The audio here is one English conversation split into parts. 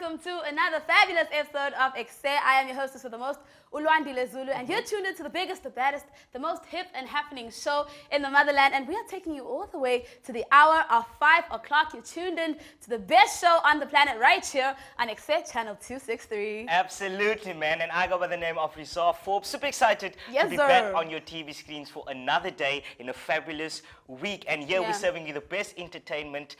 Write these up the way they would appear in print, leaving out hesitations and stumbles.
welcome to another fabulous episode of Ekse. I am your hostess with the most, Ulwandile Zulu, and you're tuned into the biggest, the baddest, the most hip and happening show in the motherland, and we are taking you all the way to the hour of 5 o'clock. You're tuned in to the best show on the planet right here on Ekse Channel 263. Absolutely, man, and I go by the name of Rizal Forbes. Super excited to be back on your TV screens for another day in a fabulous week, and here we're serving you the best entertainment,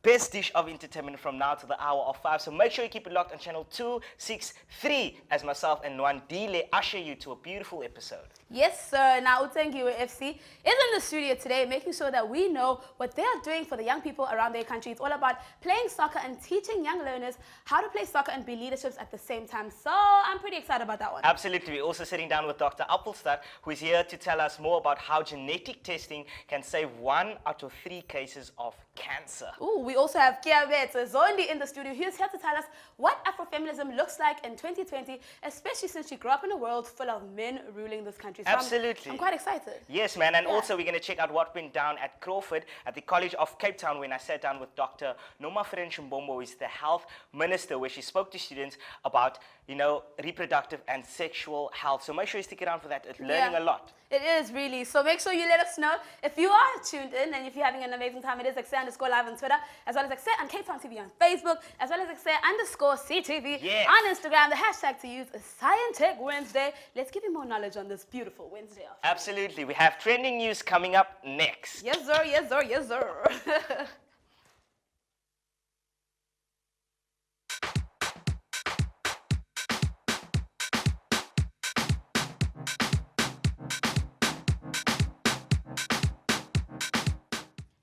best dish of entertainment from now to the hour of 5. So make sure you keep it locked on channel 263 as myself and Nwandile usher you to a beautiful episode. Yes, sir. Now, Tsengiwe FC is in the studio today, making sure that we know what they are doing for the young people around their country. It's all about playing soccer and teaching young learners how to play soccer and be leaderships at the same time. So I'm pretty excited about that one. Absolutely. We're also sitting down with Dr. Apffelstaedt, who is here to tell us more about how genetic testing can save 1 out of 3 cases of cancer. Ooh, we also have Keabetswe Zondi in the studio. He's here to tell us what Afro-feminism looks like in 2020, especially since she grew up in a world full of men ruling this country. So Absolutely. I'm quite excited. Yes, man. And also we're going to check out what went down at Crawford at the College of Cape Town when I sat down with Dr. Nomafrench Mbombo, who is the health minister, where she spoke to students about, you know, reproductive and sexual health. So make sure you stick around for that. It's learning a lot. It is really. So make sure you let us know if you are tuned in and if you're having an amazing time. It is Ekse_live on Twitter, as well as Ekse on Cape Town TV on Facebook, as well as Ekse_CTV on Instagram. The hashtag to use is Scientech Wednesday. Let's give you more knowledge on this beautiful Wednesday afternoon. Absolutely. We have trending news coming up next. Yes, sir. Yes, sir. Yes, sir.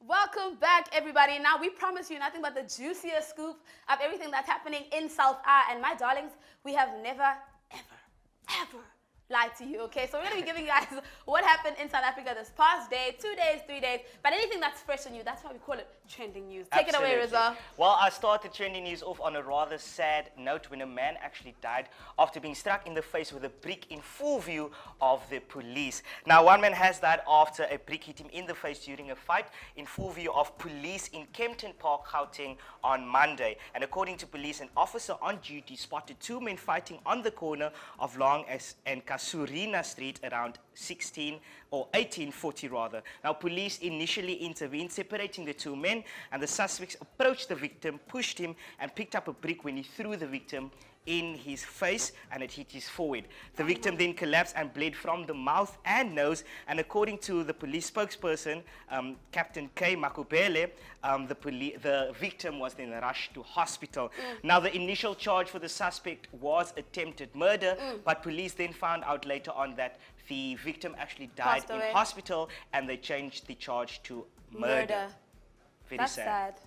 Welcome back, everybody. Now, we promise you nothing but the juiciest scoop of everything that's happening in South Africa. And my darlings, we have never, ever lied to you, okay? So we're going to be giving you guys what happened in South Africa this past day, 2 days, 3 days. But anything that's fresh on you, that's why we call it trending news. Take it away, Rizal. Well, I started trending news off on a rather sad note when a man actually died after being struck in the face with a brick in full view of the police. Now, one man has died after a brick hit him in the face during a fight in full view of police in Kempton Park, Gauteng on Monday. And according to police, an officer on duty spotted 2 men fighting on the corner of Long and Kasurina Street around 1840 rather. Now, police initially intervened, separating the 2 men, and the suspects approached the victim, pushed him, and picked up a brick when he threw the victim in his face, and it hit his forehead. The victim then collapsed and bled from the mouth and nose, and according to the police spokesperson, Captain K. Makubele, the victim was then rushed to hospital. Now, the initial charge for the suspect was attempted murder, but police then found out later on that the victim actually died in hospital, and they changed the charge to murder. That's sad.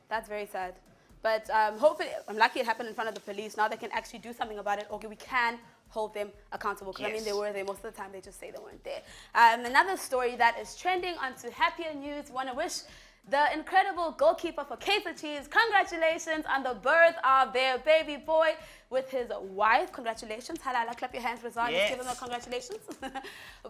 That's very sad. But hopefully, I'm lucky it happened in front of the police. Now they can actually do something about it. Okay, we can hold them accountable. Because I mean, they were there most of the time. They just say they weren't there. Another story that is trending onto happier news. Want to wish the incredible goalkeeper for Keabetswe congratulations on the birth of their baby boy with his wife. Congratulations. Halala, clap your hands, Rizal. Just give them a congratulations.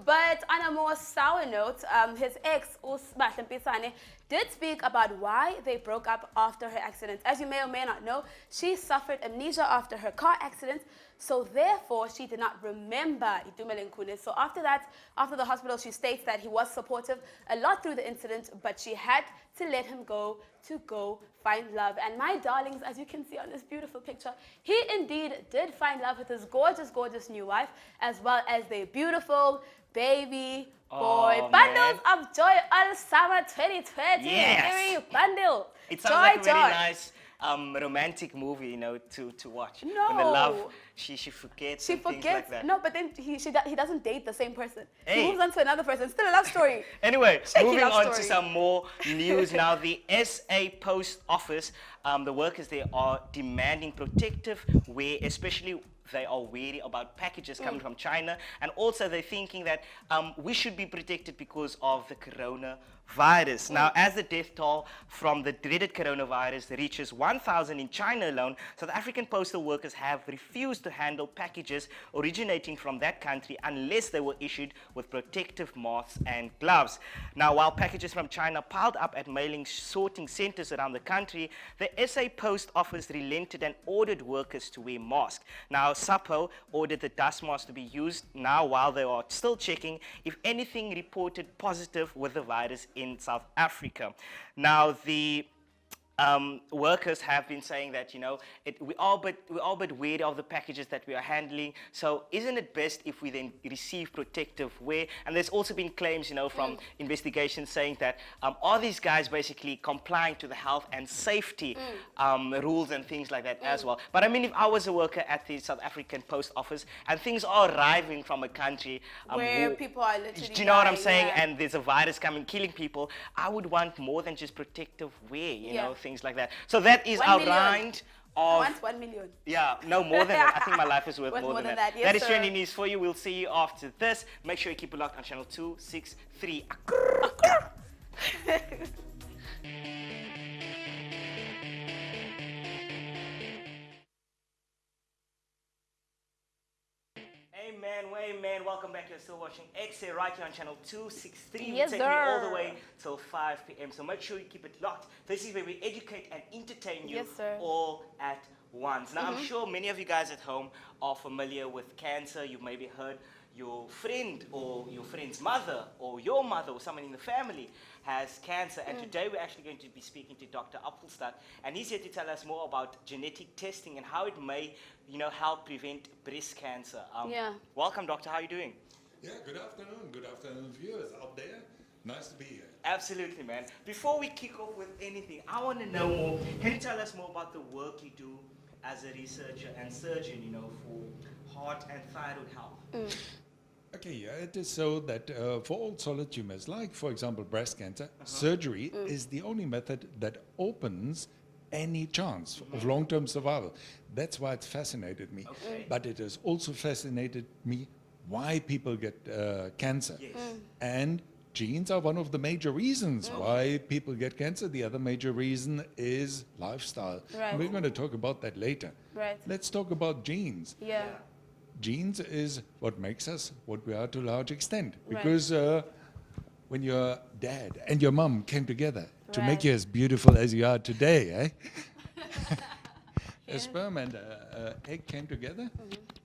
But on a more sour note, his ex, Usbahle Mpisane, did speak about why they broke up after her accident. As you may or may not know, she suffered amnesia after her car accident, so therefore she did not remember Idumele Nkune. So after that, after the hospital, she states that he was supportive a lot through the incident, but she had to let him go to go find love. And my darlings, as you can see on this beautiful picture, he indeed did find love with his gorgeous, gorgeous new wife, as well as their beautiful baby boy. Bundles of joy all summer 2020. Every bundle. It sounds like a very nice romantic movie, you know, to watch. No. When the love, she forgets. She forgets. Things like that. No, but then he doesn't date the same person. He moves on to another person. Still a love story. Anyway, moving on to some more news now. The SA Post Office, the workers there are demanding protective wear, especially they are wary about packages coming from China, and also they're thinking that we should be protected because of the coronavirus. virus. Now, as the death toll from the dreaded coronavirus reaches 1,000 in China alone, South African postal workers have refused to handle packages originating from that country unless they were issued with protective masks and gloves. Now, while packages from China piled up at mailing sorting centers around the country, the SA Post Office relented and ordered workers to wear masks. Now, SAPO ordered the dust mask to be used now while they are still checking if anything reported positive with the virus in South Africa. Now, the workers have been saying that, you know, we're all but wary of the packages that we are handling. So isn't it best if we then receive protective wear? And there's also been claims, you know, from investigations saying that are these guys basically complying to the health and safety rules and things like that as well? But I mean, if I was a worker at the South African Post Office and things are arriving from a country where people are literally do you know what I'm dying, saying? And there's a virus coming, killing people. I would want more than just protective wear, you know, things like that. So that is 1 our million. round of... I want 1 million. Yeah, no, more than that. I think my life is worth more than that. Yes, that is sir. trending news for you. We'll see you after this. Make sure you keep it locked on channel 263. Amen. Welcome back. You're still watching Ekse right here on channel 263. Yes, We're taking you all the way till 5 p.m. So make sure you keep it locked. This is where we educate and entertain you all at once. Now, I'm sure many of you guys at home are familiar with cancer. You've maybe heard your friend or your friend's mother or your mother or someone in the family has cancer. And today we're actually going to be speaking to Dr. Apffelstaedt, and he's here to tell us more about genetic testing and how it may, you know, help prevent breast cancer. Welcome, doctor. How are you doing? Yeah, good afternoon. Good afternoon, viewers out there. Nice to be here. Absolutely, man. Before we kick off with anything, I want to know more. Can you tell us more about the work you do as a researcher and surgeon, you know, for heart and thyroid health? Okay, yeah, it is so that for all solid tumors, like, for example, breast cancer, surgery is the only method that opens any chance of long-term survival. That's why it's fascinated me. But it has also fascinated me why people get cancer. And genes are one of the major reasons why people get cancer. The other major reason is lifestyle. We're going to talk about that later. Let's talk about genes. Genes is what makes us what we are to a large extent. Because when your dad and your mom came together to make you as beautiful as you are today, a sperm and an egg came together,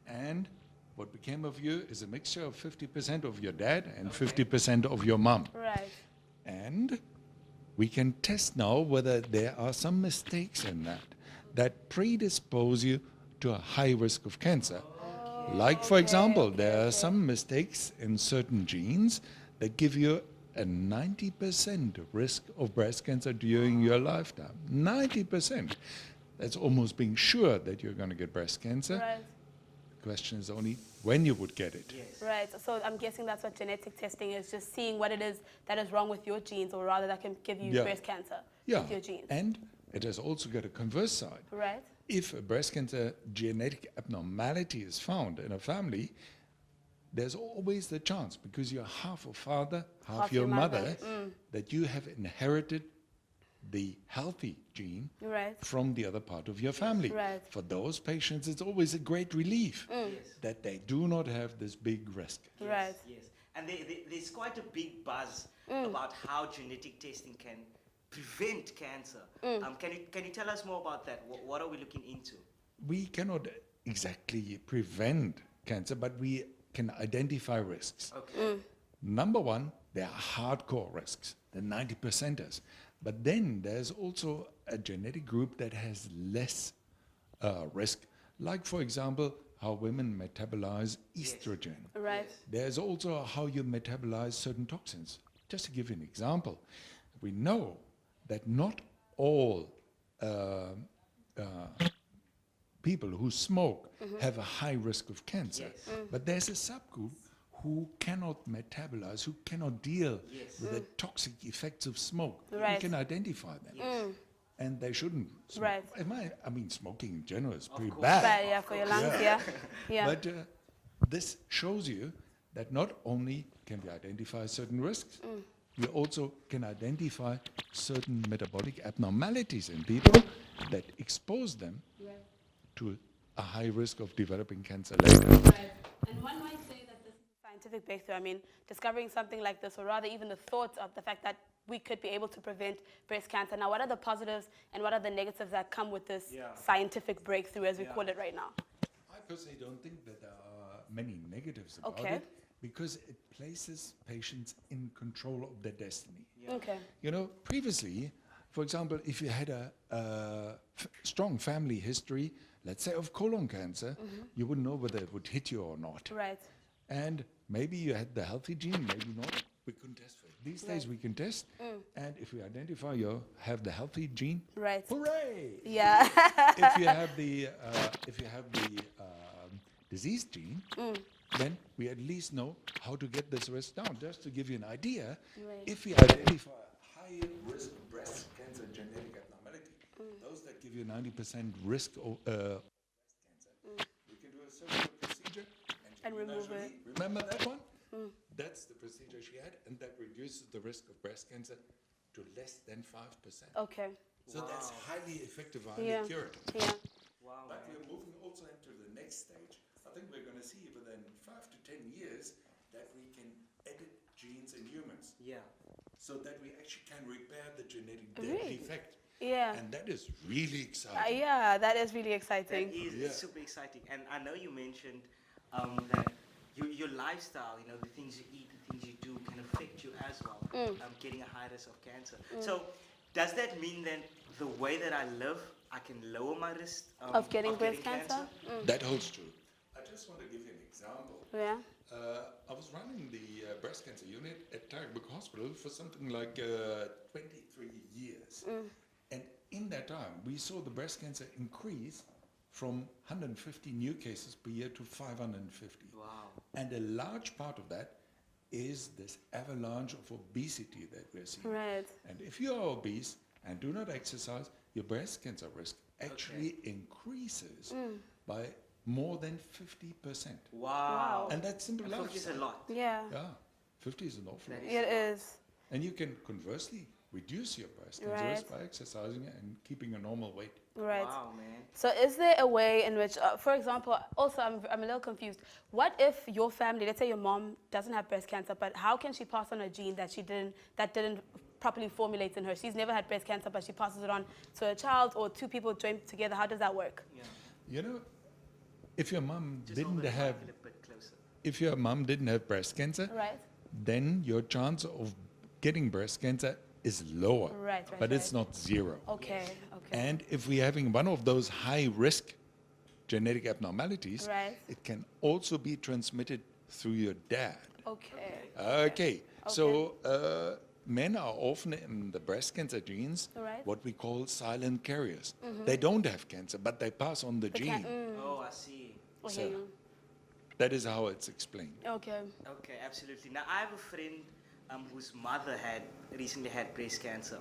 and what became of you is a mixture of 50% of your dad and 50% of your mom. And we can test now whether there are some mistakes in that predispose you to a high risk of cancer. Like, for example, there are some mistakes in certain genes that give you a 90% risk of breast cancer during your lifetime. 90%. That's almost being sure that you're going to get breast cancer. The question is only when you would get it. So I'm guessing that's what genetic testing is, just seeing what it is that is wrong with your genes, or rather that can give you breast cancer with your genes. And it has also got a converse side. If a breast cancer genetic abnormality is found in a family, there's always the chance, because you're half a father, half your mother, that you have inherited the healthy gene from the other part of your family. For those patients, it's always a great relief that they do not have this big risk. And there's quite a big buzz about how genetic testing can prevent cancer. Can you tell us more about that? What are we looking into? We cannot exactly prevent cancer, but we can identify risks. Number one, there are hardcore risks, the 90%ers. But then there's also a genetic group that has less risk, like, for example, how women metabolize estrogen. There's also how you metabolize certain toxins. Just to give you an example, we know that not all people who smoke have a high risk of cancer, but there's a subgroup who cannot metabolize, who cannot deal with the toxic effects of smoke. We can identify them. And they shouldn't smoke. I mean, smoking in general is pretty bad. For your lungs, But this shows you that not only can we identify certain risks, we also can identify certain metabolic abnormalities in people that expose them to a high risk of developing cancer later. Right. And one might say that this is a scientific breakthrough. I mean, discovering something like this, or rather even the thought of the fact that we could be able to prevent breast cancer. Now, what are the positives and what are the negatives that come with this scientific breakthrough, as we call it right now? I personally don't think that there are many negatives about Okay. it, because it places patients in control of their destiny. Okay. You know, previously, for example, if you had a strong family history, let's say of colon cancer, you wouldn't know whether it would hit you or not. Right. And maybe you had the healthy gene, maybe not. We couldn't test for it. These days we can test, and if we identify you have the healthy gene, Right. hooray! Yeah. If you have the disease gene, then we at least know how to get this risk down. Just to give you an idea, if we identify a high risk breast cancer genetic abnormality, those that give you 90% risk of breast cancer, we can do a surgical procedure And remove it. Remember that one? That's the procedure she had, and that reduces the risk of breast cancer to less than 5%. Okay. So that's highly effective, highly Yeah. curative. Yeah. Wow. But we're moving also into the next stage. I think we're going to see within 5 to 10 years that we can edit genes in humans, Yeah. so that we actually can repair the genetic Really? defect. Yeah. And that is really exciting. Yeah, that is really That exciting. is Yeah. it's super exciting. And I know you mentioned that your lifestyle, you know, the things you eat, the things you do can affect you as well, getting a high risk of cancer. So does that mean that the way that I live, I can lower my risk Of getting breast cancer? That holds true. I just want to give you an example. Yeah. I was running the breast cancer unit at Thyroid Hospital for something like 23 years. And in that time, we saw the breast cancer increase from 150 new cases per year to 550. Wow. And a large part of that is this avalanche of obesity that we're seeing. Right. And if you are obese and do not exercise, your breast cancer risk actually increases by more than 50%. Wow. And that's simple I think it's a lifestyle. lot. Yeah. Yeah, 50 is an awful lot. It is. And you can conversely reduce your breast cancer Right. risk by exercising and keeping a normal weight. Right. Wow, man. So is there a way in which, for example, also I'm a little confused. What if your family, let's say your mom doesn't have breast cancer, but how can she pass on a gene that didn't properly formulate in her? She's never had breast cancer, but she passes it on to a child, or two people join together. How does that work? Yeah. You know, if your mom Just hold didn't the have, mic a bit closer. if your mom didn't have breast cancer, Right. then your chance of getting breast cancer is lower. Right, But it's not zero. Okay. Okay. And if we're having one of those high risk genetic abnormalities, Right. it can also be transmitted through your dad. Okay. Okay. So men are often in the breast cancer genes Right. what we call silent carriers. They don't have cancer, but they pass on the gene. Oh, I see. Okay. That is how it's explained. Okay. Okay, absolutely. Now, I have a friend whose mother had recently had breast cancer.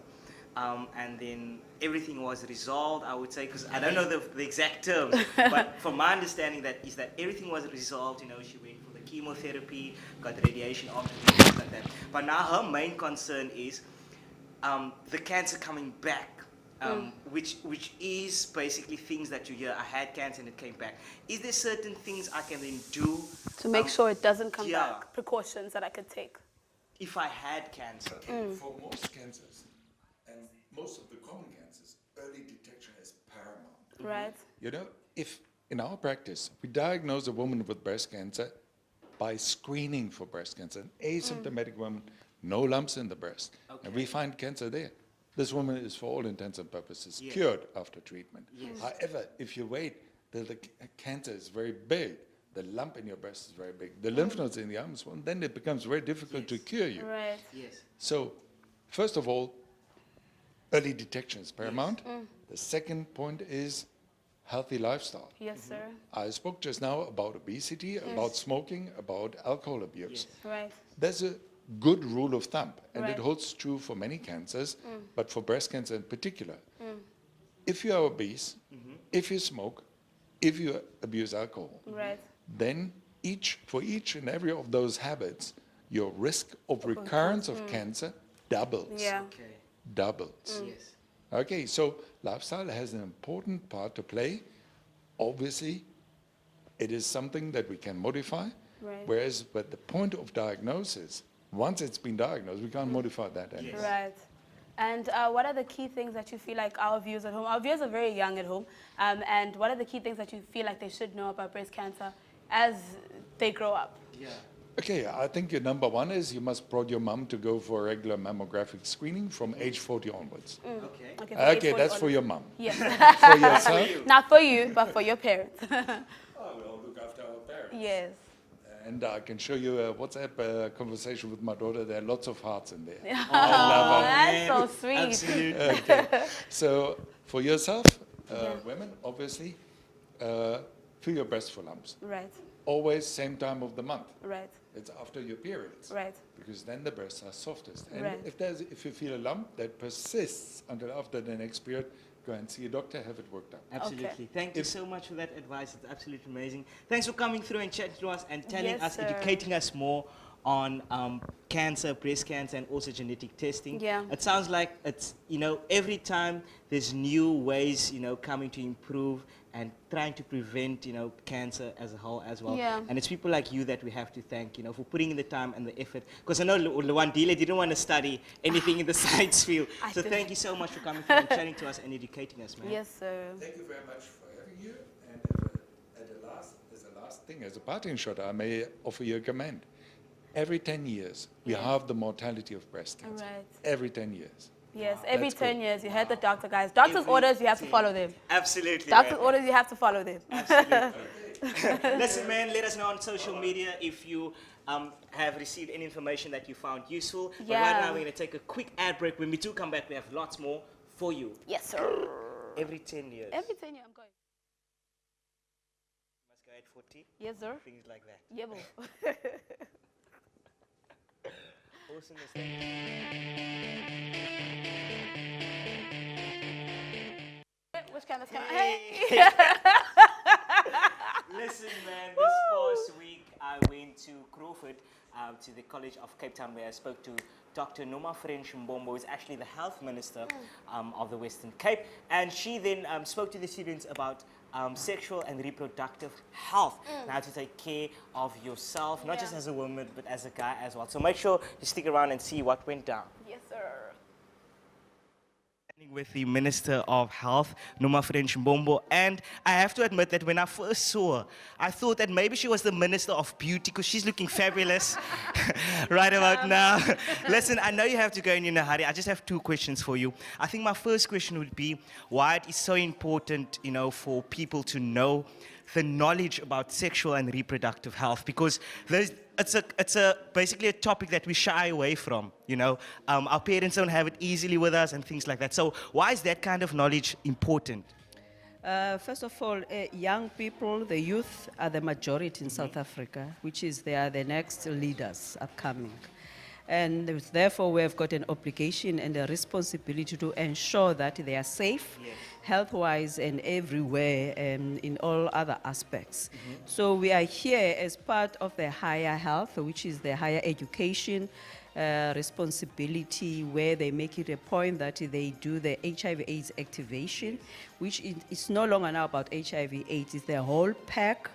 And then everything was resolved, I would say, because I don't know the exact terms, but from my understanding that everything was resolved. You know, she went for the chemotherapy, got radiation after things like that. But now her main concern is the cancer coming back, which is basically things that you hear. I had cancer and it came back. Is there certain things I can then do To make sure it doesn't come yeah. back, precautions that I could take? if I had cancer? For most cancers, and most of the common cancers, early detection is paramount. Right. You know, if in our practice, we diagnose a woman with breast cancer by screening for breast cancer, an asymptomatic woman, no lumps in the breast, and we find cancer there. This woman is, for all intents and purposes, Yes. cured after treatment. Yes. However, if you wait till the cancer is very big, the lump in your breast is very big, the lymph nodes in the arm is swollen, then it becomes very difficult to cure you. Right. Yes. So, first of all, early detection is paramount. The second point is healthy lifestyle. Yes, sir. I spoke just now about obesity, about smoking, about alcohol abuse. Right. There's a good rule of thumb, and Right. it holds true for many cancers, but for breast cancer in particular. If you are obese, if you smoke, if you abuse alcohol, Right. then for each and every of those habits, your risk of recurrence of cancer doubles. Yeah. Okay. Doubles. Yes. Okay, so lifestyle has an important part to play. Obviously, it is something that we can modify, Right. whereas at the point of diagnosis, once it's been diagnosed, we can't modify that anymore. Right. And what are the key things that you feel like our viewers at home, our viewers are very young at home, and what are the key things that you feel like they should know about breast cancer as they grow up? Yeah. Okay, I think your number one is you must prod your mum to go for a regular mammographic screening from age 40 onwards. Okay. Okay, Okay, that's for your mum. Yes. For yourself, Not for you, but for your parents. we all look after our parents. Yes. And I can show you a WhatsApp conversation with my daughter. There are lots of hearts in there. Oh, I love her. that's so sweet. Absolutely. Okay. So for yourself, Yeah. women, obviously, feel your breast for lumps. Right, Always same time of the month. right, It's after your periods. right. Because then the breasts are softest. And Right. if you feel a lump that persists until after the next period, go and see a doctor, have it worked out. Absolutely. Okay. Thank you so much for that advice. It's absolutely amazing. Thanks for coming through and chatting to us and telling Yes, us, sir. educating us more on cancer, breast cancer, and also genetic testing. Yeah. It sounds like it's, every time there's new ways, coming to improve and trying to prevent, cancer as a whole as well. Yeah. And it's people like you that we have to thank, for putting in the time and the effort. Because I know Lwandile didn't want to study anything in the science field. I So did. thank you so much for coming through and chatting to us and educating us, man. Yes, sir. Thank you very much for having you. And as a last thing, as a parting shot, I may offer you a command. Every 10 years, we halve the mortality of breast cancer. Right. Every 10 years. Yes, every That's 10 cool. years, you heard the doctor, guys. Doctor's Every orders, you have to 10 follow them. Absolutely. Doctor's man. orders, you have to follow them. Listen, man, let us know on social media if you have received any information that you found useful. But right Yeah. now, we're going to take a quick ad break. When we do come back, we have lots more for you. Yes, sir. Every 10 years. Every 10 years, I'm going. You must go at 40. Yes, sir. Things like that. Yeah, bro. Awesome. Which camera's coming? Hey. Hey. Listen, man, this past week I went to Crawford, to the College of Cape Town, where I spoke to Dr. Nomafrench Mbombo, who is actually the health minister of the Western Cape. And she then spoke to the students about sexual and reproductive health, and how to take care of yourself, not just as a woman, but as a guy as well. So make sure you stick around and see what went down. Yes, sir. With the Minister of Health, Nomafrench Mbombo, and I have to admit that when I first saw her, I thought that maybe she was the Minister of Beauty because she's looking fabulous right about now. Listen, I know you have to go and you're in a hurry. I just have two questions for you. I think my first question would be why it is so important, for people to know the knowledge about sexual and reproductive health, because it's basically a topic that we shy away from. Our parents don't have it easily with us and things like that. So why is that kind of knowledge important? First of all, young people, the youth are the majority in South Africa, which is they are the next leaders upcoming. And therefore, we have got an obligation and a responsibility to ensure that they are safe, health-wise and everywhere, in all other aspects. So we are here as part of the higher health, which is the higher education responsibility, where they make it a point that they do the HIV/AIDS activation, which is no longer now about HIV/AIDS, it's the whole pack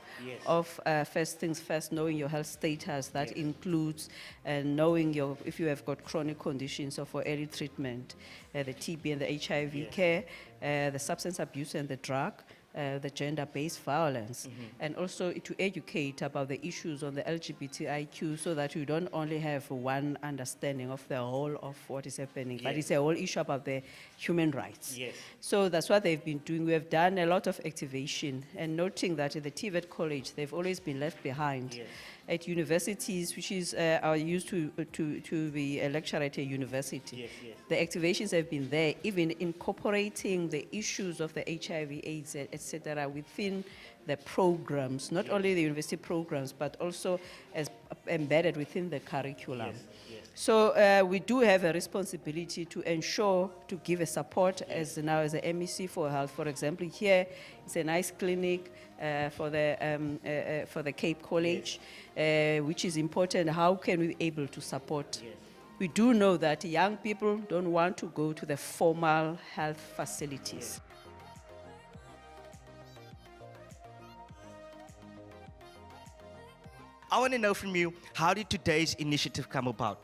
of first things first, knowing your health status. That includes knowing if you have got chronic conditions or for early treatment, the TB and the HIV care, the substance abuse and the drug, the gender-based violence, and also to educate about the issues on the LGBTIQ, so that you don't only have one understanding of the whole of what is happening, but it's a whole issue about the human rights. Yes. So that's what they've been doing. We have done a lot of activation, and noting that at the Crawford College, they've always been left behind. At universities, which is are used to be a lecturer at a university. The activations have been there, even incorporating the issues of the HIV/AIDS, etc., within the programs, not only the university programs, but also as embedded within the curriculum. So we do have a responsibility to ensure, to give a support as now as a MEC for health. For example, here it's a nice clinic for the Cape College, which is important. How can we be able to support we do know that young people don't want to go to the formal health facilities. I want to know from you, how did today's initiative come about?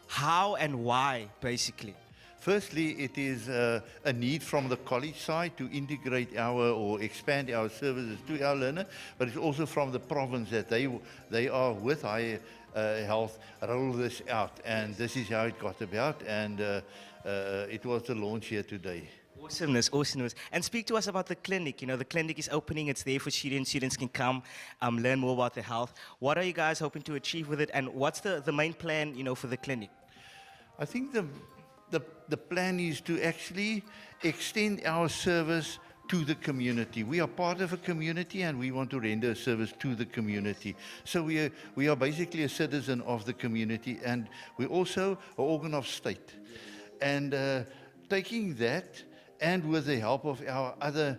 How and why, basically? Firstly, it is a need from the college side to integrate or expand our services to our learner, but it's also from the province that they are with higher health roll this out, and this is how it got about, and it was the launch here today. Awesomeness, awesomeness. And speak to us about the clinic. You know, the clinic is opening, it's there for students. Students can come, learn more about their health. What are you guys hoping to achieve with it, and what's the main plan, you know, for the clinic? I think the plan is to actually extend our service to the community. We are part of a community and we want to render a service to the community. So we are basically a citizen of the community, and we're also an organ of state. And taking that, and with the help of our other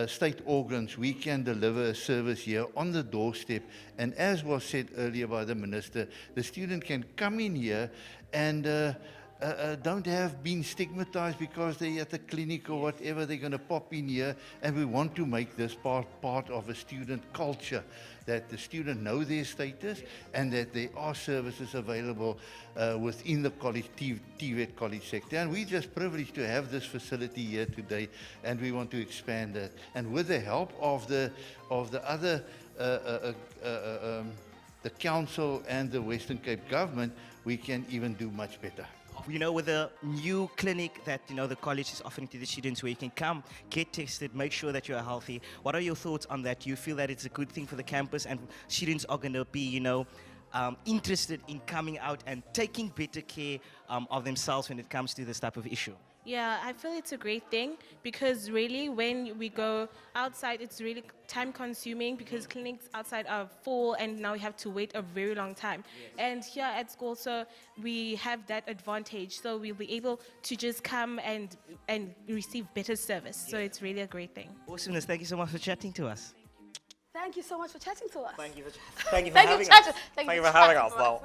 state organs, we can deliver a service here on the doorstep. And as was said earlier by the Minister, the student can come in here and don't have been stigmatized because they're at the clinic or whatever. They're going to pop in here, and we want to make this part of a student culture, that the student know their status and that there are services available within the college, TVET college sector. And we're just privileged to have this facility here today, and we want to expand that. And with the help of the other, the council and the Western Cape government, we can even do much better. You know, with a new clinic that, you know, the college is offering to the students, where you can come, get tested, make sure that you are healthy. What are your thoughts on that? Do you feel that it's a good thing for the campus, and students are going to be, you know, interested in coming out and taking better care of themselves when it comes to this type of issue? Yeah, I feel it's a great thing, because really when we go outside, it's really time consuming because clinics outside are full and now we have to wait a very long time. Yes. And here at school, so we have that advantage. So we'll be able to just come and receive better service. Yes. So it's really a great thing. Awesomeness. Thank you so much for chatting to us. Thank you so much for chatting to us. Thank you for having us. Thank you for having us. Well,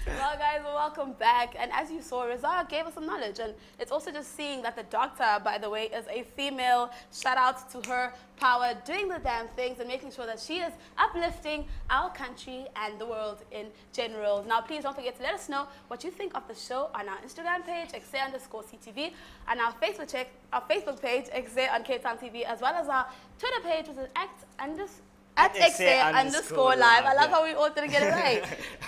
guys, welcome back. And as you saw, Rizal gave us some knowledge. And it's also just seeing that the doctor, by the way, is a female. Shout out to her power, doing the damn things and making sure that she is uplifting our country and the world in general. Now, please don't forget to let us know what you think of the show on our Instagram page, Ekse_CTV, and our Facebook page, Ekse on Cape Town TV, as well as our Twitter page, which is at Ekse_live. I love how we all didn't get it right.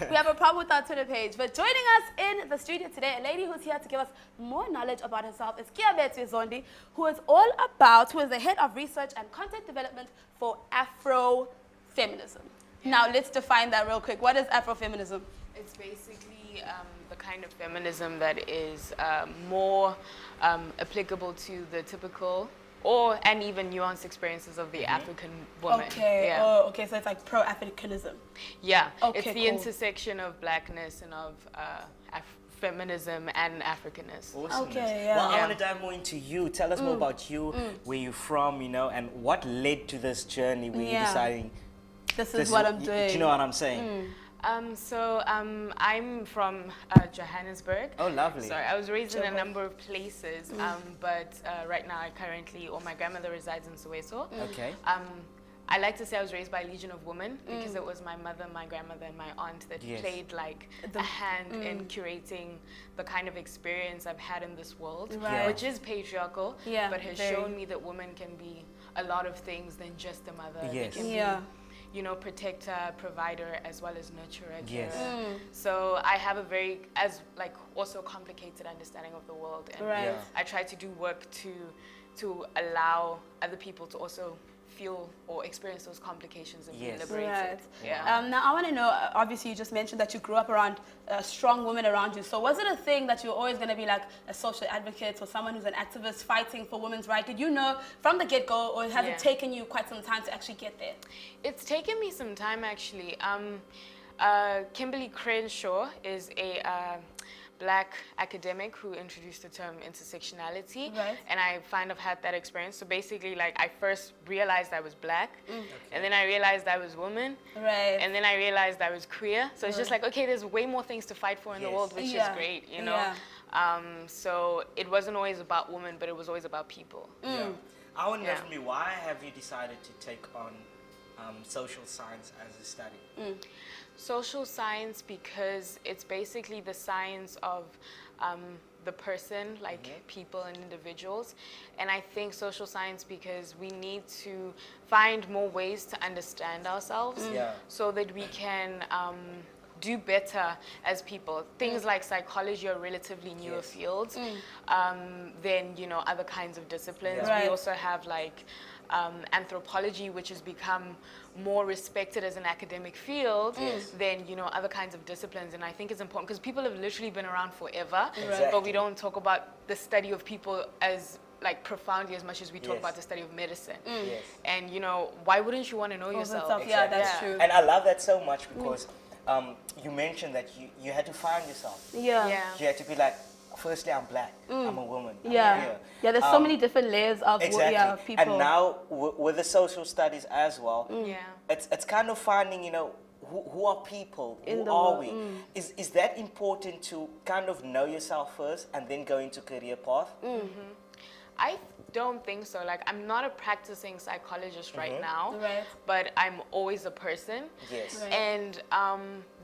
We have a problem with our Twitter page. But joining us in the studio today, a lady who's here to give us more knowledge about herself is Keabetswe Zondi, who is the head of research and content development for Afro Feminism. Now let's define that real quick. What is Afro Feminism? It's basically the kind of feminism that is more applicable to the typical and even nuanced experiences of the African woman. Okay. Yeah. Oh, okay. So it's like pro-Africanism. Yeah. Okay, it's the cool. intersection of blackness and of feminism and Africanness. Awesomeness. Okay, yeah. Well, I want to dive more into you. Tell us more about you, where you're from, you know, and what led to this journey where you're deciding this is what I'm doing. Do you know what I'm saying? I'm from Johannesburg. Oh, lovely. Sorry, I was raised in a number of places, but right now my grandmother resides in Soweto. Okay. I like to say I was raised by a legion of women because it was my mother, my grandmother, and my aunt that played like a hand in curating the kind of experience I've had in this world, which is patriarchal, but has shown me that women can be a lot of things than just a mother. Yes. They can be, you know, protector, provider, as well as nurturer. Yes. So I have a very, also complicated understanding of the world, and I try to do work to allow other people to also feel or experience those complications and be liberated. Right. Yeah. Now I want to know, obviously you just mentioned that you grew up around strong women around you. So was it a thing that you were always going to be like a social advocate or someone who's an activist fighting for women's rights? Did you know from the get-go, or has it taken you quite some time to actually get there? It's taken me some time, actually. Kimberly Crenshaw is a black academic who introduced the term intersectionality, and I kind of had that experience. So basically, like, I first realized I was black, and then I realized I was woman, and then I realized I was queer. So it's just like, okay, there's way more things to fight for in the world, which is great, you know. So it wasn't always about women, but it was always about people. I want to know from you, why have you decided to take on social science as a study? Social science, because it's basically the science of the person, like people and individuals. And I think social science because we need to find more ways to understand ourselves so that we can do better as people. Things like psychology are relatively newer fields than, you know, other kinds of disciplines. We also have like anthropology, which has become more respected as an academic field than, you know, other kinds of disciplines. And I think it's important because people have literally been around forever, but we don't talk about the study of people as like profoundly as much as we talk about the study of medicine. And, you know, why wouldn't you want to know yourself? Yeah, that's true. And I love that so much because you mentioned that you had to find yourself. You had to be like, firstly, I'm black, I'm a woman, I'm queer. There's so many different layers of people. And now with the social studies as well, it's kind of finding, you know, who are people, who are we? Is that important to kind of know yourself first and then go into career path? I don't think so. Like, I'm not a practicing psychologist right now, but I'm always a person. And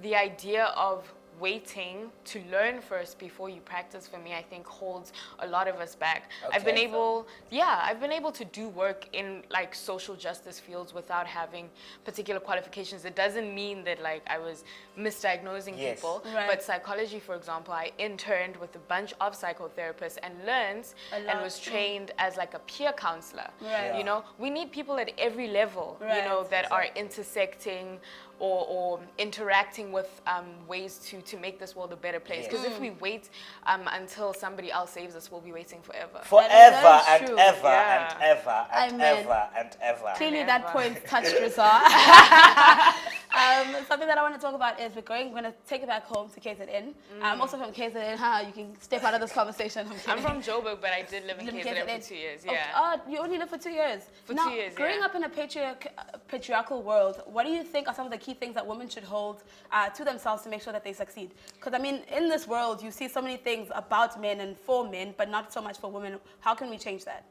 the idea of waiting to learn first before you practice, for me, I think holds a lot of us back. I've been able to do work in like social justice fields without having particular qualifications. It doesn't mean that like I was misdiagnosing people, but psychology, for example, I interned with a bunch of psychotherapists and learned and was trained as like a peer counselor. You know, we need people at every level, you know, that are intersecting or interacting with ways to make this world a better place. Because if we wait until somebody else saves us, we'll be waiting forever. Forever and ever and ever and ever and ever. Clearly that point touched Rizal. Something that I want to talk about is we're going to take it back home to KZN. I'm also from KZN. You can step out of this conversation. I'm from Joburg, but I did live in KZN for 2 years. You only lived for 2 years? For 2 years, growing up in a patriarchal world, what do you think are some of the key things that women should hold to themselves to make sure that they succeed? Because, I mean, in this world, you see so many things about men and for men, but not so much for women. How can we change that?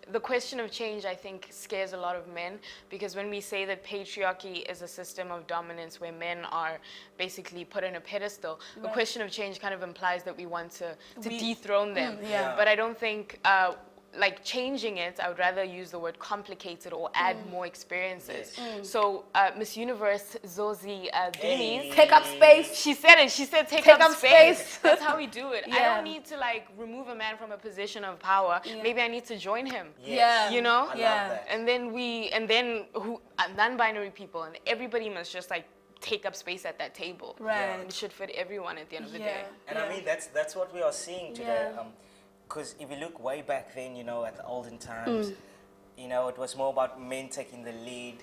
The question of change, I think, scares a lot of men, because when we say that patriarchy is a system of dominance where men are basically put on a pedestal, the question of change kind of implies that we want to dethrone them. But I don't think like changing it, I would rather use the word complicated or add more experiences. So Miss Universe Zondi take up space. She said it. She said take up space. That's how we do it. I don't need to like remove a man from a position of power. Maybe I need to join him. You know? And then non-binary people and everybody must just like take up space at that table. It should fit everyone at the end of the day. And I mean that's what we are seeing today. Because if you look way back then, you know, at the olden times, you know, it was more about men taking the lead.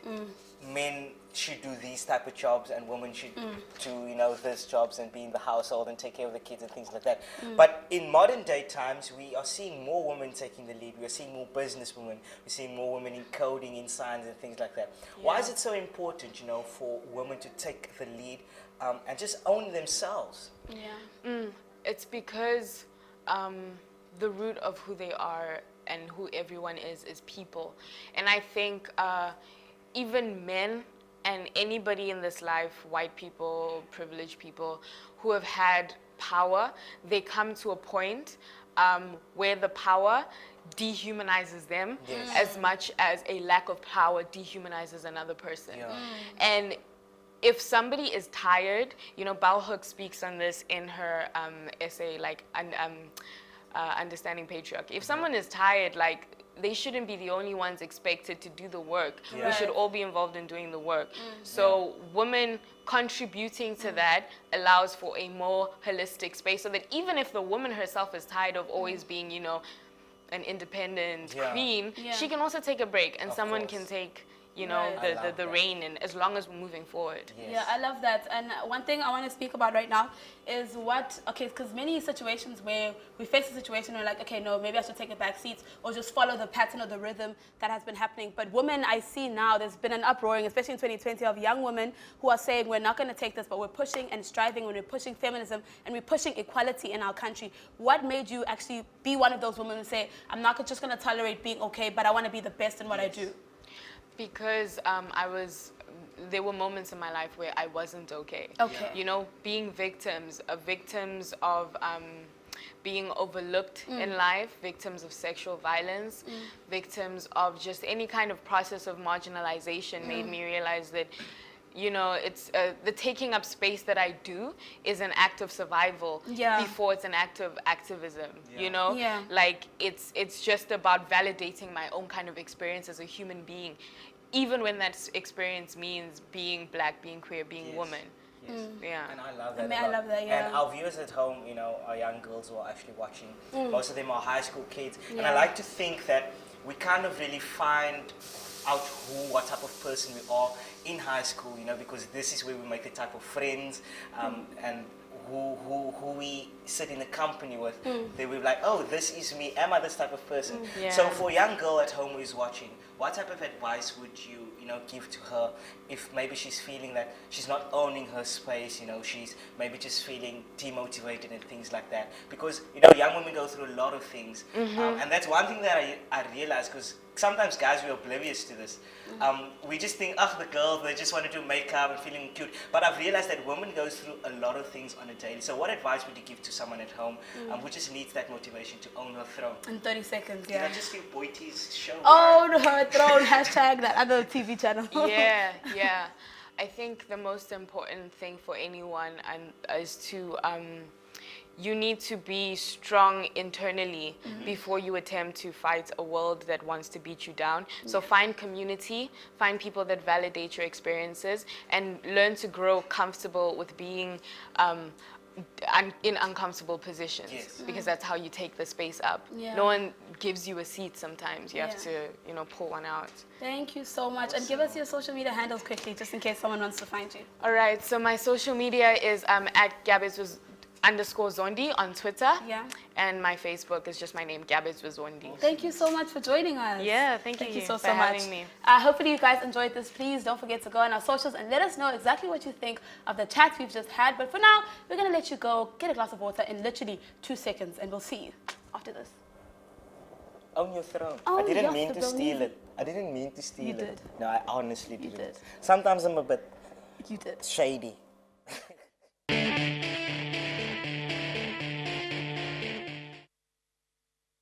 Men should do these type of jobs and women should do, you know, these jobs and be in the household and take care of the kids and things like that. But in modern day times, we are seeing more women taking the lead. We are seeing more business women. We're seeing more women in coding, in science and things like that. Why is it so important, you know, for women to take the lead and just own themselves? It's because the root of who they are and who everyone is people. And I think even men and anybody in this life, white people, privileged people, who have had power, they come to a point where the power dehumanizes them as much as a lack of power dehumanizes another person. And if somebody is tired, you know, Bell Hooks speaks on this in her essay, like, Understanding Patriarchy. If someone is tired, like, they shouldn't be the only ones expected to do the work. We should all be involved in doing the work. So women contributing to that allows for a more holistic space, so that even if the woman herself is tired of always being, you know, an independent queen, she can also take a break, and someone can take, you know, Right. the reign, and as long as we're moving forward. Yes. Yeah, I love that. And one thing I want to speak about right now is because many situations where we face a situation where like, okay, no, maybe I should take a back seat or just follow the pattern or the rhythm that has been happening. But women, I see now, there's been an uproaring, especially in 2020, of young women who are saying we're not going to take this, but we're pushing and striving, and we're pushing feminism, and we're pushing equality in our country. What made you actually be one of those women who say, I'm not just going to tolerate being okay, but I want to be the best in what I do? Because there were moments in my life where I wasn't okay. Okay. You know, being victims of being overlooked in life, victims of sexual violence, victims of just any kind of process of marginalization made me realize that, you know, it's the taking up space that I do is an act of survival before it's an act of activism. You know, like it's just about validating my own kind of experience as a human being, even when that experience means being black, being queer, being woman. Yes. Yeah. And I love that. I love that, yeah. And our viewers at home, you know, are young girls who are actually watching. Most of them are high school kids. And I like to think that we kind of really find out what type of person we are in high school, you know, because this is where we make the type of friends and who we sit in a company with. They will be like, oh, this is me, am I this type of person? So for a young girl at home who is watching, what type of advice would you give to her if maybe she's feeling that she's not owning her space, you know, she's maybe just feeling demotivated and things like that? Because, you know, young women go through a lot of things. And that's one thing that I realized, because sometimes guys, we're oblivious to this. We just think, the girls, they just want to do makeup and feeling cute. But I've realized that women goes through a lot of things on a daily. So what advice would you give to someone at home who just needs that motivation to own her throne? In 30 seconds, Did I just hear Boyti's show? Oh, her throne, hashtag that other TV channel. Yeah. I think the most important thing for anyone is to you need to be strong internally before you attempt to fight a world that wants to beat you down. So find community, find people that validate your experiences, and learn to grow comfortable with being in uncomfortable positions, because that's how you take the space up. No one gives you a seat sometimes. You have to, pull one out. Thank you so much. And give us your social media handles quickly, just in case someone wants to find you. All right, so my social media is at Keabetswe _Zondi on Twitter. And my Facebook is just my name, Keabetswe Zondi. Thank you so much for joining us. Yeah, thank you so for much. having me. Hopefully you guys enjoyed this. Please don't forget to go on our socials and let us know exactly what you think of the chats we've just had. But for now, we're going to let you go, get a glass of water in literally 2 seconds, and we'll see you after this. Own your throne. Oh, I didn't yes, mean the to throne. steal it. I didn't mean to steal You it. did. No, I honestly didn't. did. Sometimes I'm a bit You did. shady.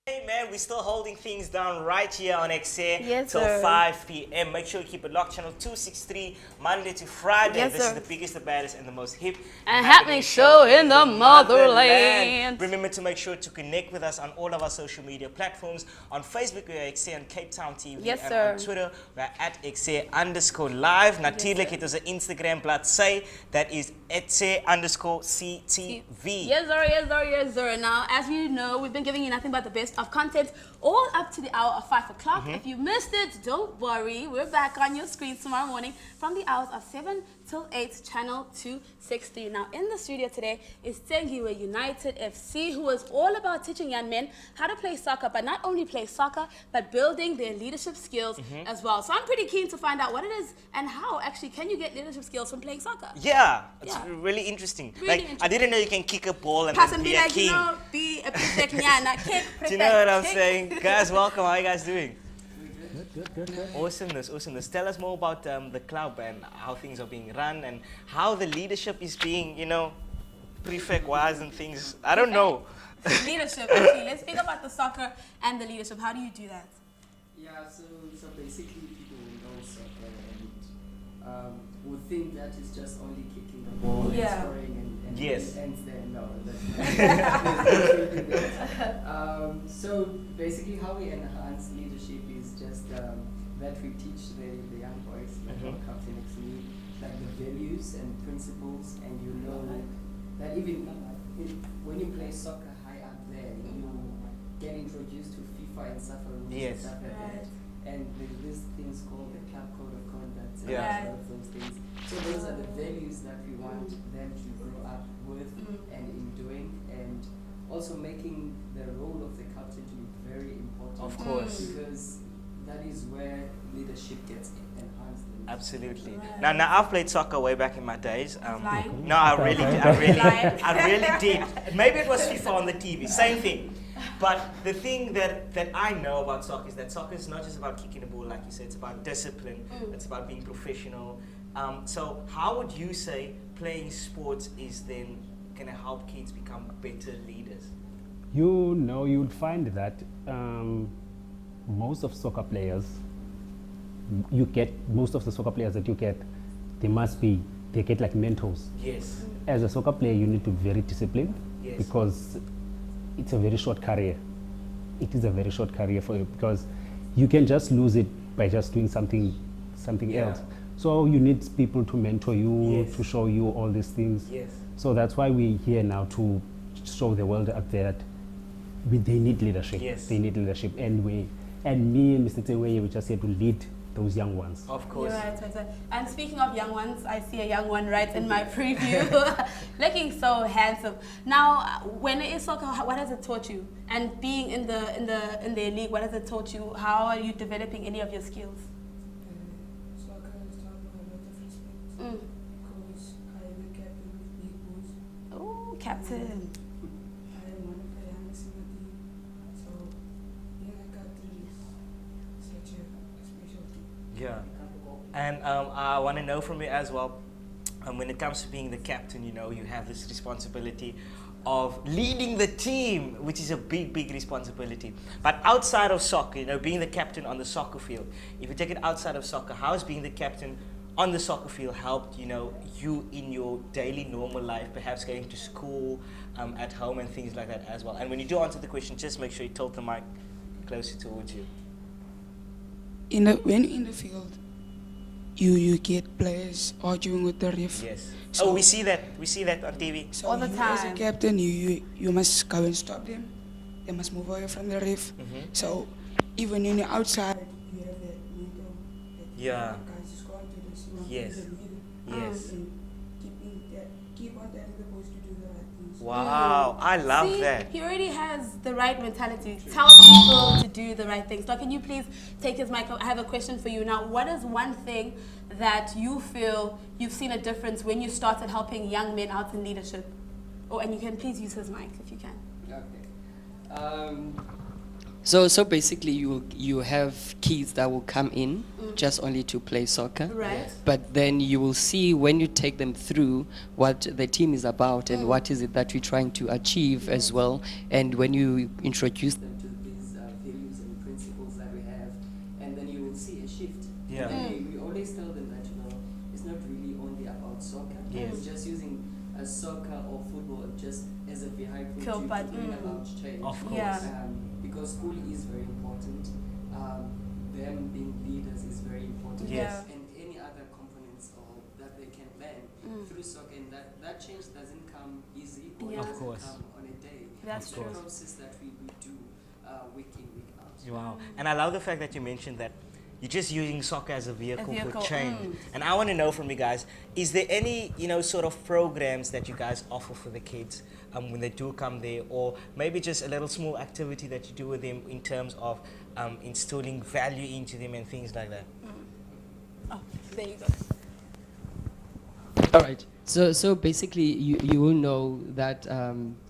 Hey man, we're still holding things down right here on Ekse Yes, till sir. 5 p.m. Make sure you keep it locked. Channel 263, Monday to Friday. Yes, this sir. is the biggest, the baddest, and the most hip And happening show in the motherland. Remember to make sure to connect with us on all of our social media platforms. On Facebook, we are Ekse on Cape Town TV. Yes, and sir. on Twitter, we are at Ekse_live. Natuurlijk, het is een Instagram bladsy. That is Ekse_CTV. Yes, sir, yes, sir, yes, sir. Now, as you know, we've been giving you nothing but the best of content all up to the hour of 5 o'clock. If you missed it, don't worry. We're back on your screens tomorrow morning from the hours of 7 till 8, channel 263. Now, in the studio today is Tsengiwe United FC, who is all about teaching young men how to play soccer, but not only play soccer, but building their leadership skills as well. So I'm pretty keen to find out what it is and how actually can you get leadership skills from playing soccer. Yeah, it's Yeah. really interesting. Really Like, interesting. I didn't know you can kick a ball and Pass then and be be a like, king. be a prefect, nyana, kick, prefect. Do you know what I'm kick. saying? Guys, welcome. How are you guys doing? Good. Awesomeness. Tell us more about the club and how things are being run and how the leadership is being, prefect-wise and things. I don't know. Leadership, actually. Let's speak about the soccer and the leadership. How do you do that? Yeah, so basically people who know soccer and would think that it's just only kicking the ball and scoring and Yes. ends there. No, that's not. So basically how we enhance leadership is just that we teach the young boys, like our captain Ekse, like the values and principles, and that even when you play soccer high up there, you get introduced to FIFA and soccer rules and Yes. stuff like that. and there's these things called the club code of conduct. And Yeah. all of those things. So those are the values that we want them to grow up with and in doing, and also making the role of the captain to be very important. Of course. Because that is where leadership gets enhanced. Absolutely. Right. Now I've played soccer way back in my days. Lying. No, I really Lying. did. Maybe it was FIFA on the TV, same thing. But the thing that I know about soccer is that soccer is not just about kicking the ball, like you said. It's about discipline. It's about being professional. So how would you say playing sports is then going to help kids become better leaders? You know, you would find that most of soccer players, most of the soccer players that you get, they get like mentors. Yes. As a soccer player, you need to be very disciplined Yes. because it's a very short career. It is a very short career for you because you can just lose it by just doing something Yeah. else. So you need people to mentor you, Yes. to show you all these things. Yes. So that's why we're here now to show the world out there that they need leadership. Yes. They need leadership, and me and Mr. Tsengiwe, we're just here to lead those young ones. Of course. You're right. And speaking of young ones, I see a young one right in my preview, looking so handsome. Now, when it is soccer, what has it taught you? And being in the league, what has it taught you? How are you developing any of your skills? Soccer has taught me a lot of respect because I am a captain with big boots. Oh, captain. I am one of the youngest in the team, so being a captain is such a special thing. Yeah. And I want to know from you as well, when it comes to being the captain, you know, you have this responsibility of leading the team, which is a big, big responsibility. But outside of soccer, you know, being the captain on the soccer field, if you take it outside of soccer, how has being the captain on the soccer field helped, you know, you in your daily normal life, perhaps going to school, at home and things like that as well? And when you do answer the question, just make sure you tilt the mic closer towards you. When in the field, you get players arguing with the ref. Yes. So- Oh, we see that on TV. So All the you as a time. captain, you must go and stop them. They must move away from the ref. So even in the outside, you have that mental. Yeah. Guys, just go on to this. You want to Yes. be the leader. Yes. And keep on telling the boys to do the right things. Wow, I love See, that. he already has the right mentality. Tell people to do the right things. So can you please take his mic? I have a question for you now. What is one thing that you feel you've seen a difference when you started helping young men out in leadership? Oh, and you can please use his mic if you can. Okay. So basically, you have kids that will come in just only to play soccer. Right. But then you will see when you take them through what the team is about and what is it that we're trying to achieve as well. And when you introduce them to these values and principles that we have, and then you will see a shift. Yeah. And we always tell them that, you know, it's not really only about soccer. Yes. It's just using soccer or football just as a vehicle to But, bring about change. Of course. Yeah. Because school is very important. Them being leaders is very important. Yes. And any other components that they can learn through soccer, and that change doesn't come easy or Yeah. it Of doesn't course. come on a day. That's It's true. a process that we do week in, week out. Wow. And I love the fact that you mentioned that you're just using soccer as a vehicle, vehicle, for change. And I want to know from you guys, is there any, you know, sort of programs that you guys offer for the kids when they do come there, or maybe just a little small activity that you do with them in terms of instilling value into them and things like that? Oh, there you go. All right. So basically, you will know that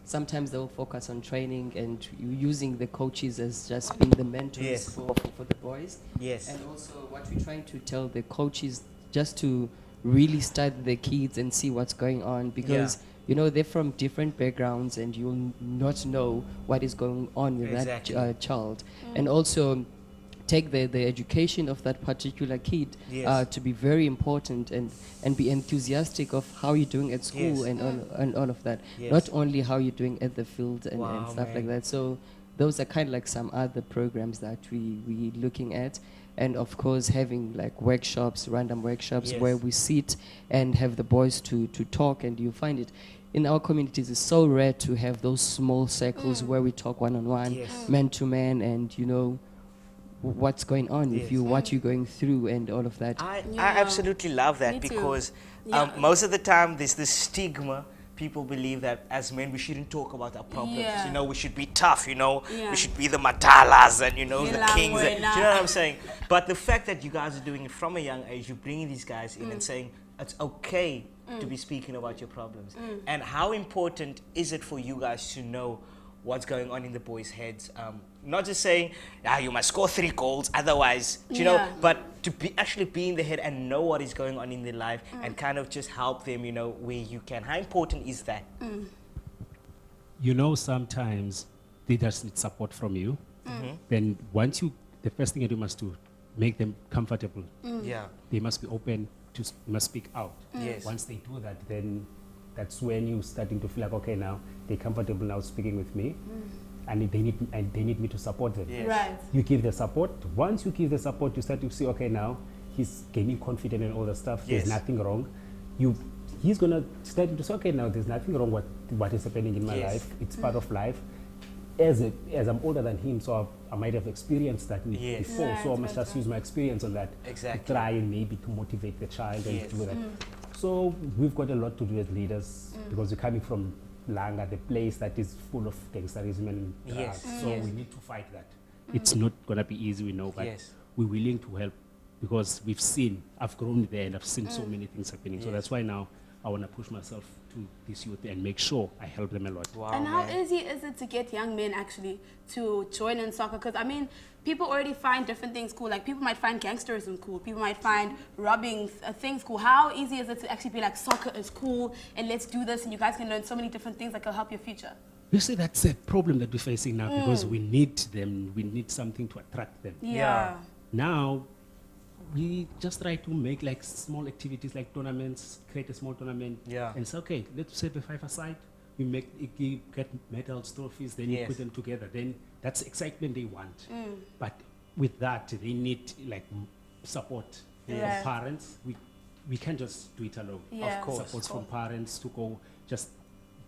sometimes they'll focus on training and using the coaches as just being the mentors Yes. for the boys. Yes. And also what we're trying to tell the coaches just to really study the kids and see what's going on, because you know they're from different backgrounds and you'll not know what is going on with Exactly. that child. And also take the education of that particular kid Yes. to be very important, and be enthusiastic of how you're doing at school Yes. and all of that. Yes. Not only how you're doing at the field and Wow, stuff like man. that. So those are kind of like some other programs that we looking at. And of course having like workshops, random workshops Yes. where we sit and have the boys to talk, and you find it in our communities it's so rare to have those small circles where we talk one-on-one, Yes. man to man, and you know what's going on with you, what you're going through, and all of that. I absolutely love that Me too. because Yeah. most of the time there's this stigma. People believe that as men we shouldn't talk about our problems. Yeah. You know, we should be tough. You know, Yeah. we should be the matalas and the Yela kings. And, do you wena. know what I'm saying? But the fact that you guys are doing it from a young age, you're bringing these guys in and saying it's okay to be speaking about your problems. And how important is it for you guys to know what's going on in the boys' heads? Not just saying, you must score 3 goals, otherwise, you know, but to actually be in the head and know what is going on in their life and kind of just help them, you know, where you can. How important is that? You know, sometimes they just need support from you. Then the first thing you do must do, make them comfortable. Yeah. They must be open to must speak out. Yes. Once they do that, then that's when you're starting to feel like, okay, now they're comfortable now speaking with me, and they need me to support them. Yes. Right. You give the support. Once you give the support, you start to see, okay, now he's gaining confidence and all the stuff. Yes. There's nothing wrong. He's gonna start to say, okay, now there's nothing wrong with what is happening in my Yes. life. It's part of life. As I'm older than him, so I might have experienced that Yes. before. Right, So I must just use my experience on that Exactly. to try and maybe to motivate the child and Yes. do that. So we've got a lot to do as leaders because we're coming from Langa, the place that is full of gangsterism and drugs. Yes. So Yes. we need to fight that. It's not gonna be easy, we know, but Yes. we're willing to help because I've grown there and I've seen so many things happening. So Yes. that's why now I want to push myself to this youth and make sure I help them a lot. Wow, And how man. easy is it to get young men actually to join in soccer? Because I mean, people already find different things cool. Like people might find gangsterism cool. People might find robbing things cool. How easy is it to actually be like, soccer is cool and let's do this and you guys can learn so many different things that will help your future? You see, that's a problem that we're facing now because we need them. We need something to attract them. Yeah. Now, we just try to make like small activities like tournaments, create a small tournament, Yeah. and say, okay, let's set the 5 aside. You get medals, trophies, then you Yes. put them together. Then that's excitement they want. But with that, they need like support Yes. from parents. We can't just do it alone. Yeah. Of course. Support from parents to go, just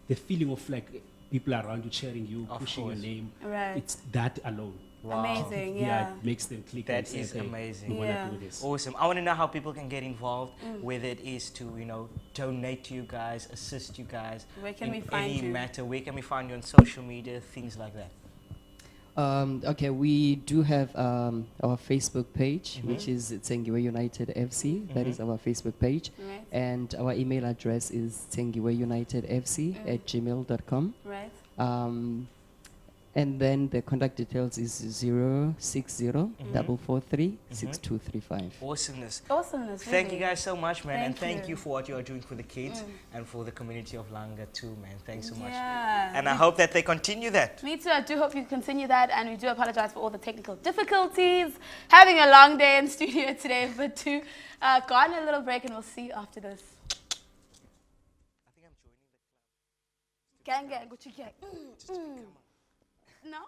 the feeling of like people around you cheering you, Of pushing your course. name. Right. It's that alone. Amazing, yeah. It makes them click. That and say, is okay, amazing. We want Yeah. to do this. Awesome. I want to know how people can get involved, whether it is to, donate to you guys, assist you guys. Where can in we find any you? matter. Where can we find you on social media, things like that? Okay, we do have our Facebook page, which is Tsengiwe United FC. That is our Facebook page. Right. And our email address is tsengiweunitedfc@gmail.com. Right. And then the contact details is 060-443-6235. Awesomeness. Awesomeness. Thank you really. guys so much, man. And Thank thank you. you for what you are doing for the kids and for the community of Langa too, man. Thanks so much. Yeah. And I hope that they continue that. Me too. I do hope you continue that, and we do apologize for all the technical difficulties. Having a long day in studio today, but to go on a little break, and we'll see you after this. I think I'm joining the club. Gang, what you get? No.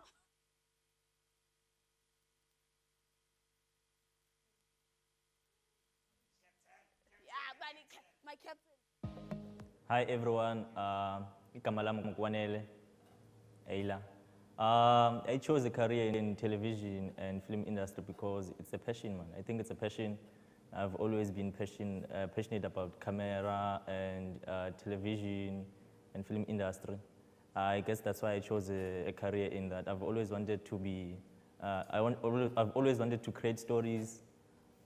Yeah, my captain. Hi everyone, igama lami ngukwanele Ayla. I chose a career in television and film industry because it's a passion, man. I think it's a passion. I've always been passionate about camera and television and film industry. I guess that's why I chose a career in that. I've always wanted to be, I've always wanted to create stories.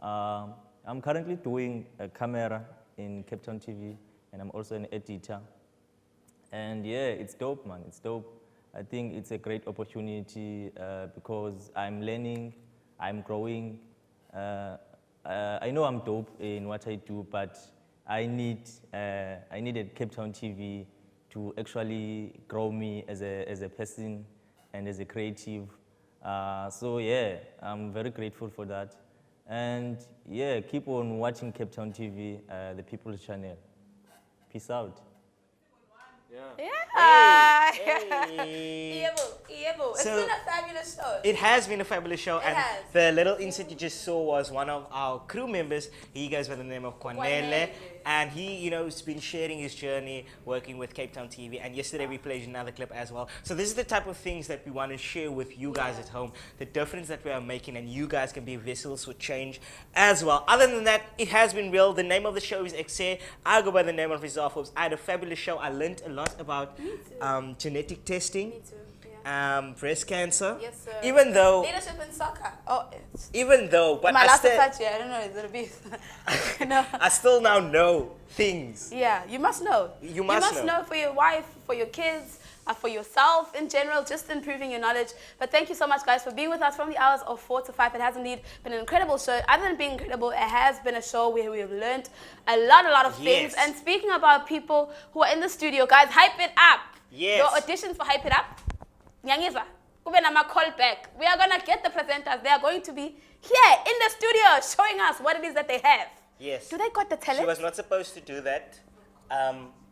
I'm currently doing a camera in Cape Town TV, and I'm also an editor. And yeah, it's dope, man, it's dope. I think it's a great opportunity because I'm learning, I'm growing. I know I'm dope in what I do, but I needed Cape Town TV to actually grow me as a person and as a creative. So yeah, I'm very grateful for that. And yeah, keep on watching Cape Town TV, the People's Channel. Peace out. Yeah. Hey. Ebo. It's So- been a fabulous show. It has been a fabulous show, and has. the little insert you just saw was one of our crew members. He goes by the name of Kwanele. And he, you know, has been sharing his journey working with Cape Town TV. And yesterday we played another clip as well. So this is the type of things that we want to share with you guys at home, the difference that we are making, and you guys can be vessels for change as well. Other than that, it has been real. The name of the show is Ekse. I go by the name of Rizal Forbes. I had a fabulous show. I learned a lot about genetic testing. Me too. Yeah. Breast cancer. Yes, sir. Even though, Leadership in soccer. Oh, even though, but my I last still, touch, I don't know, is it a beef? No. I still now know things. Yeah, you must know. You must know for your wife, for your kids, for yourself in general, just improving your knowledge. But thank you so much, guys, for being with us from the hours of 4 to 5. It has indeed been an incredible show. Other than being incredible, it has been a show where we have learned a lot of things. And speaking about people who are in the studio, guys, hype it up. Yes. Your auditions for Hype It Up. Nyangeza, kube nama call back. We are going to get the presenters. They are going to be here in the studio showing us what it is that they have. Yes. Do they got the talent? She was not supposed to do that.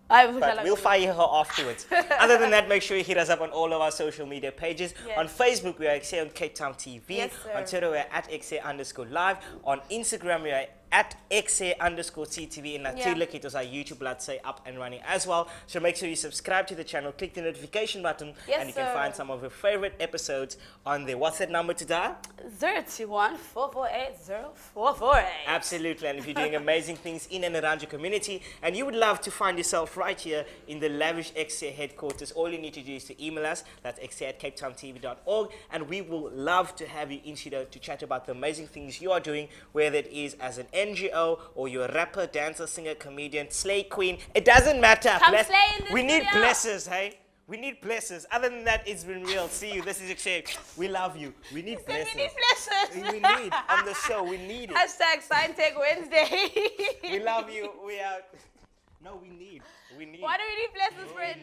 But But we'll fire her afterwards. Other than that, make sure you hit us up on all of our social media pages. Yes. On Facebook, we are Ekse on Cape Town TV. Yes, sir. On Twitter, we are at Ekse_live. On Instagram, we are at Ekse_CTV. And natuurlijk, it was our YouTube, let's say, up and running as well. So make sure you subscribe to the channel, click the notification button, Yes, and you can sir. find some of your favorite episodes on there. What's that number to dial? 021-448-0448. Absolutely, and if you're doing amazing things in and around your community and you would love to find yourself right here in the lavish Ekse headquarters, all you need to do is to email us. That's ekse@capetowntv.org, and we will love to have you in studio to chat about the amazing things you are doing, whether it is as an NGO or you're a rapper, dancer, singer, comedian, slay queen. It doesn't matter. Come slay in this we need studio. blessers, hey? We need blessers. Other than that, it's been real. See you. This is Ekse. We love you. We need blessers. We need blessers. We need on the show. We need it. Hashtag Sign Tech Wednesday. We love you. We out. No, we need. Why do we need blessers, friend?